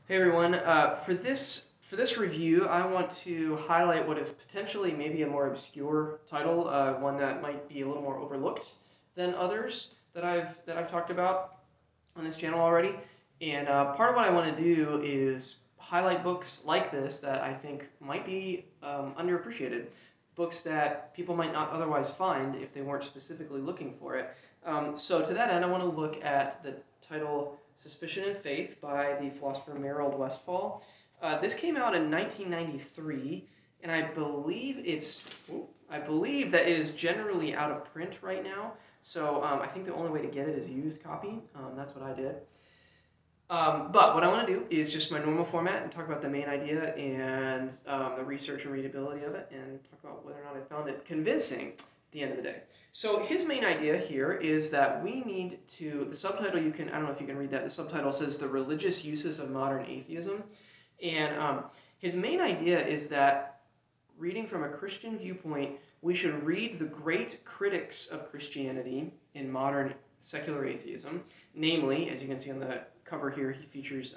Hey everyone, for this review, I want to highlight what is potentially maybe a more obscure title, one that might be a little more overlooked than others that I've talked about on this channel already. And part of what I want to do is highlight books like this that I think might be underappreciated, books that people might not otherwise find if they weren't specifically looking for it. So to that end, I want to look at the title Suspicion and Faith by the philosopher Merold Westphal. This came out in 1993, and I believe that it is generally out of print right now. So I think the only way to get it is a used copy. That's what I did. But what I want to do is just my normal format and talk about the main idea and the research and readability of it, and talk about whether or not I found it convincing at the end of the day. So his main idea here is that we need to, the subtitle I don't know if you can read that, the subtitle says The Religious Uses of Modern Atheism. And his main idea is that, reading from a Christian viewpoint, we should read the great critics of Christianity in modern secular atheism. Namely, as you can see on the cover here, he features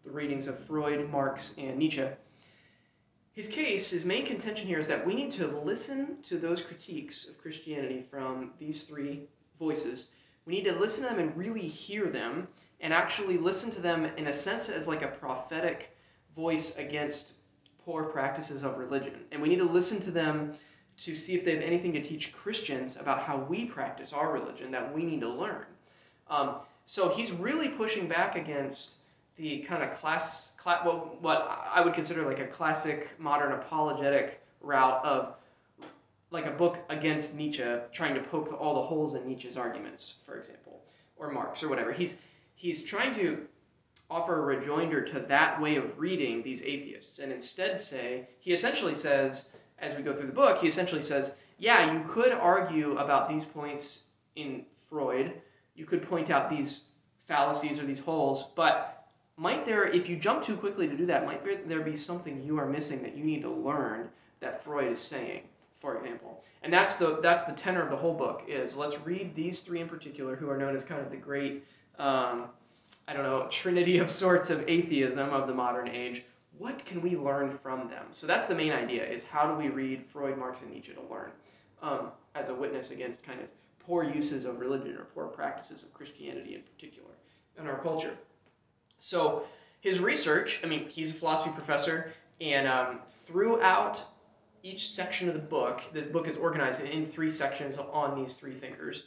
the readings of Freud, Marx, and Nietzsche. His main contention here is that we need to listen to those critiques of Christianity from these three voices. We need to listen to them and really hear them, and actually listen to them in a sense as like a prophetic voice against poor practices of religion. And we need to listen to them to see if they have anything to teach Christians about how we practice our religion that we need to learn. So he's really pushing back against the kind of what I would consider like a classic modern apologetic route of like a book against Nietzsche, trying to poke all the holes in Nietzsche's arguments, for example, or Marx or whatever. He's trying to offer a rejoinder to that way of reading these atheists, and instead he essentially says, as we go through the book, he essentially says, yeah, you could argue about these points in Freud, you could point out these fallacies or these holes, but if you jump too quickly to do that, might there be something you are missing that you need to learn that Freud is saying, for example. And that's the tenor of the whole book, is let's read these three in particular, who are known as kind of the great, trinity of sorts of atheism of the modern age. What can we learn from them? So that's the main idea, is how do we read Freud, Marx, and Nietzsche to learn as a witness against kind of poor uses of religion or poor practices of Christianity in particular in our culture. So his research, he's a philosophy professor, and throughout each section of the book, this book is organized in three sections on these three thinkers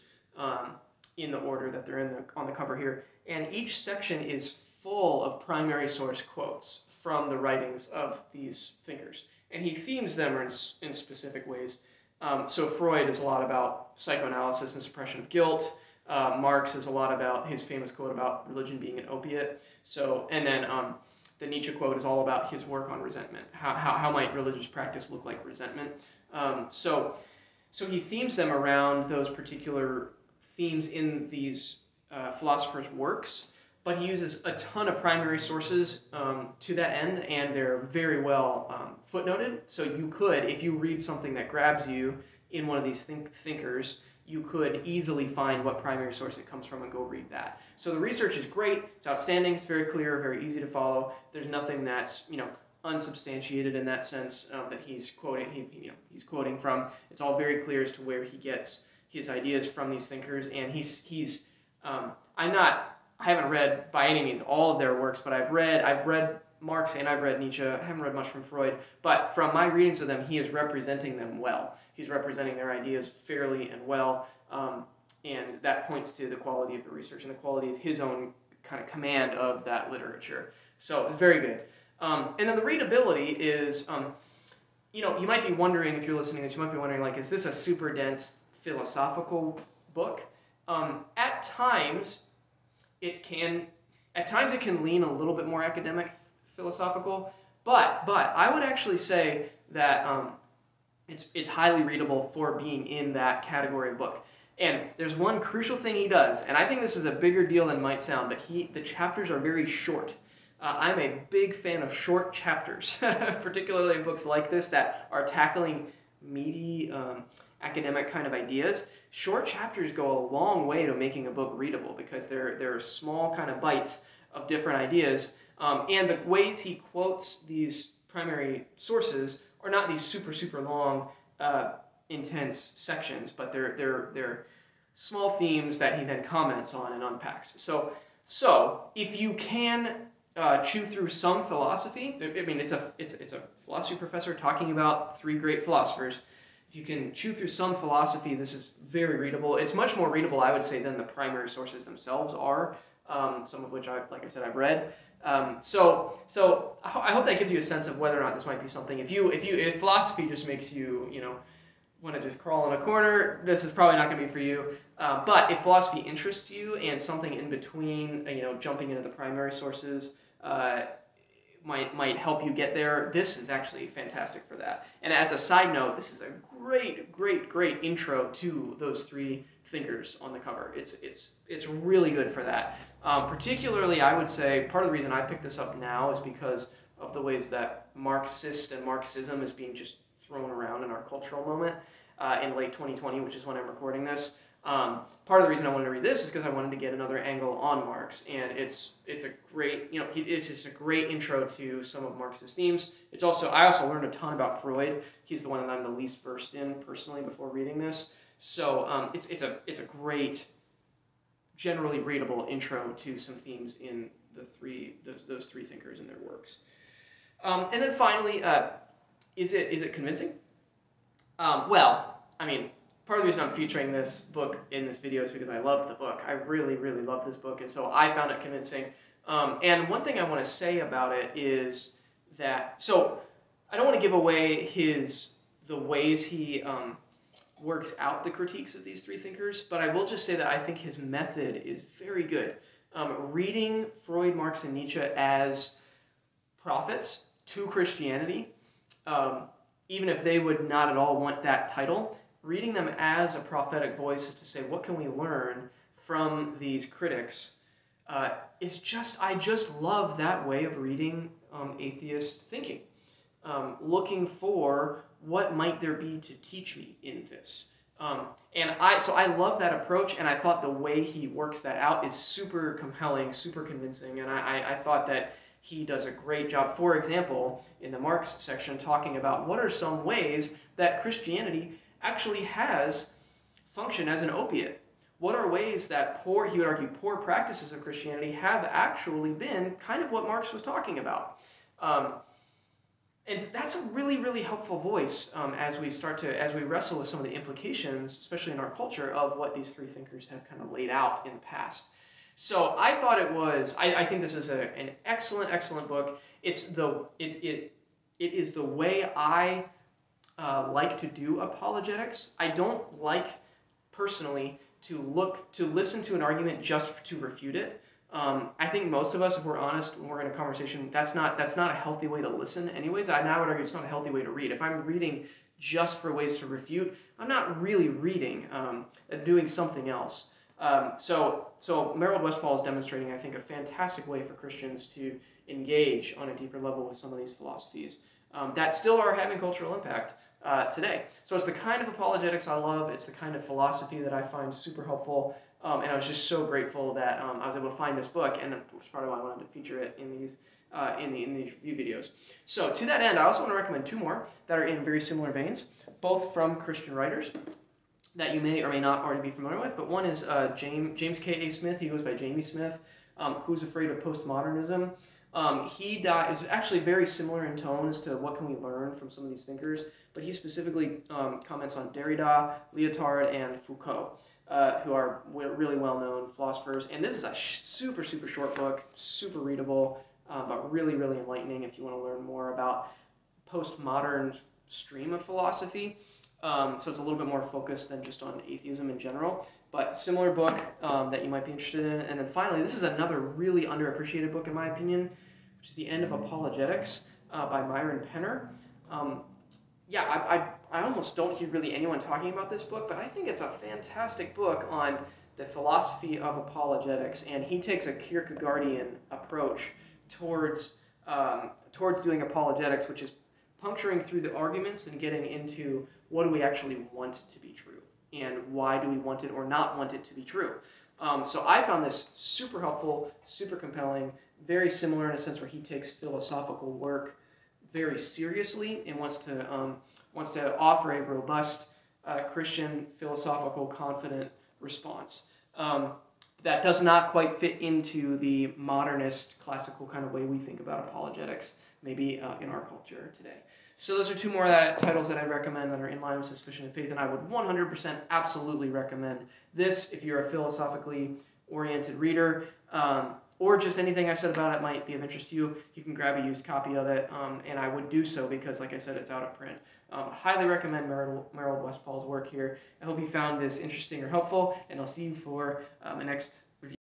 in the order that they're on the cover here. And each section is full of primary source quotes from the writings of these thinkers. And he themes them in specific ways. So Freud is a lot about psychoanalysis and suppression of guilt. Marx is a lot about his famous quote about religion being an opiate. And then the Nietzsche quote is all about his work on resentment. How might religious practice look like resentment? So he themes them around those particular themes in these philosophers' works, but he uses a ton of primary sources to that end, and they're very well footnoted. So you could, if you read something that grabs you in one of these thinkers, you could easily find what primary source it comes from and go read that. So the research is great, it's outstanding, it's very clear, very easy to follow. There's nothing that's unsubstantiated in that sense that he's quoting. He's quoting from. It's all very clear as to where he gets his ideas from these thinkers, and I haven't read by any means all of their works, but I've read Marx and I've read Nietzsche. I haven't read much from Freud, but from my readings of them, he is representing them well. He's representing their ideas fairly and well, and that points to the quality of the research and the quality of his own kind of command of that literature. So it's very good. And then the readability is, you might be wondering, if you're listening to this, you might be wondering, like, is this a super dense philosophical book? At times it can lean a little bit more academic, philosophical, but I would actually say that it's highly readable for being in that category of book. And there's one crucial thing he does, and I think this is a bigger deal than it might sound, but the chapters are very short. I'm a big fan of short chapters, particularly in books like this that are tackling meaty academic kind of ideas. Short chapters go a long way to making a book readable because they're small kind of bites of different ideas. And the ways he quotes these primary sources are not these super long, intense sections, but they're small themes that he then comments on and unpacks. So if you can chew through some philosophy, I mean, it's a philosophy professor talking about three great philosophers. If you can chew through some philosophy, this is very readable. It's much more readable, I would say, than the primary sources themselves are, some of which, like I said, I've read. So I hope that gives you a sense of whether or not this might be something. If philosophy just makes you, want to just crawl in a corner, this is probably not going to be for you. But if philosophy interests you and something in between, jumping into the primary sources might help you get there, this is actually fantastic for that. And as a side note, this is a great intro to those three thinkers on the cover. It's really good for that. Particularly, I would say part of the reason I picked this up now is because of the ways that Marxist and Marxism is being just thrown around in our cultural moment in late 2020, which is when I'm recording this. Part of the reason I wanted to read this is because I wanted to get another angle on Marx, and it's a great, it's just a great intro to some of Marx's themes. I also learned a ton about Freud. He's the one that I'm the least versed in personally before reading this. So it's a great, generally readable intro to some themes in those three thinkers and their works. And then finally, is it convincing? Well, I mean, part of the reason I'm featuring this book in this video is because I love the book. I really love this book, and so I found it convincing. And one thing I want to say about it is that, so I don't want to give away the ways he works out the critiques of these three thinkers, but I will just say that I think his method is very good. Reading Freud, Marx, and Nietzsche as prophets to Christianity, even if they would not at all want that title, reading them as a prophetic voice is to say, what can we learn from these critics? I just love that way of reading atheist thinking. Looking for what might there be to teach me in this. So I love that approach, and I thought the way he works that out is super compelling, super convincing, and I thought that he does a great job. For example, in the Marx section, talking about what are some ways that Christianity actually has functioned as an opiate. What are ways that he would argue, poor practices of Christianity have actually been kind of what Marx was talking about. And that's a really helpful voice as we wrestle with some of the implications, especially in our culture, of what these three thinkers have kind of laid out in the past. So I thought I think this is an excellent book. It is the way I like to do apologetics. I don't like, personally, to listen to an argument just to refute it. I think most of us, if we're honest, when we're in a conversation, that's not a healthy way to listen anyways. I would argue it's not a healthy way to read. If I'm reading just for ways to refute, I'm not really reading, doing something else. So Merold Westphal is demonstrating, I think, a fantastic way for Christians to engage on a deeper level with some of these philosophies that still are having cultural impact today. So it's the kind of apologetics I love. It's the kind of philosophy that I find super helpful. And I was just so grateful that I was able to find this book, and that's part of why I wanted to feature it in these review videos. So to that end, I also want to recommend two more that are in very similar veins, both from Christian writers that you may or may not already be familiar with. But one is James K.A. Smith. He goes by Jamie Smith. Who's Afraid of Postmodernism. He is actually very similar in tone as to what can we learn from some of these thinkers, but he specifically comments on Derrida, Lyotard, and Foucault, who are really well-known philosophers. And this is a super short book, super readable, but really enlightening if you want to learn more about postmodern stream of philosophy. So it's a little bit more focused than just on atheism in general, but similar book that you might be interested in. And then finally, this is another really underappreciated book in my opinion, which is The End of Apologetics by Myron. I almost don't hear really anyone talking about this book, but I think it's a fantastic book on the philosophy of apologetics, and he takes a Kierkegaardian approach towards doing apologetics, which is puncturing through the arguments and getting into what do we actually want to be true, and why do we want it or not want it to be true. So I found this super helpful, super compelling, very similar in a sense where he takes philosophical work very seriously and wants to offer a robust Christian philosophical confident response. That does not quite fit into the modernist classical kind of way we think about apologetics, maybe in our culture today. So those are two more titles that I recommend that are in line with Suspicion and Faith, and I would 100% absolutely recommend this if you're a philosophically oriented reader, or just anything I said about it might be of interest to you. You can grab a used copy of it, and I would do so because, like I said, it's out of print. Highly recommend Merold Westphal's work here. I hope you found this interesting or helpful, and I'll see you for the next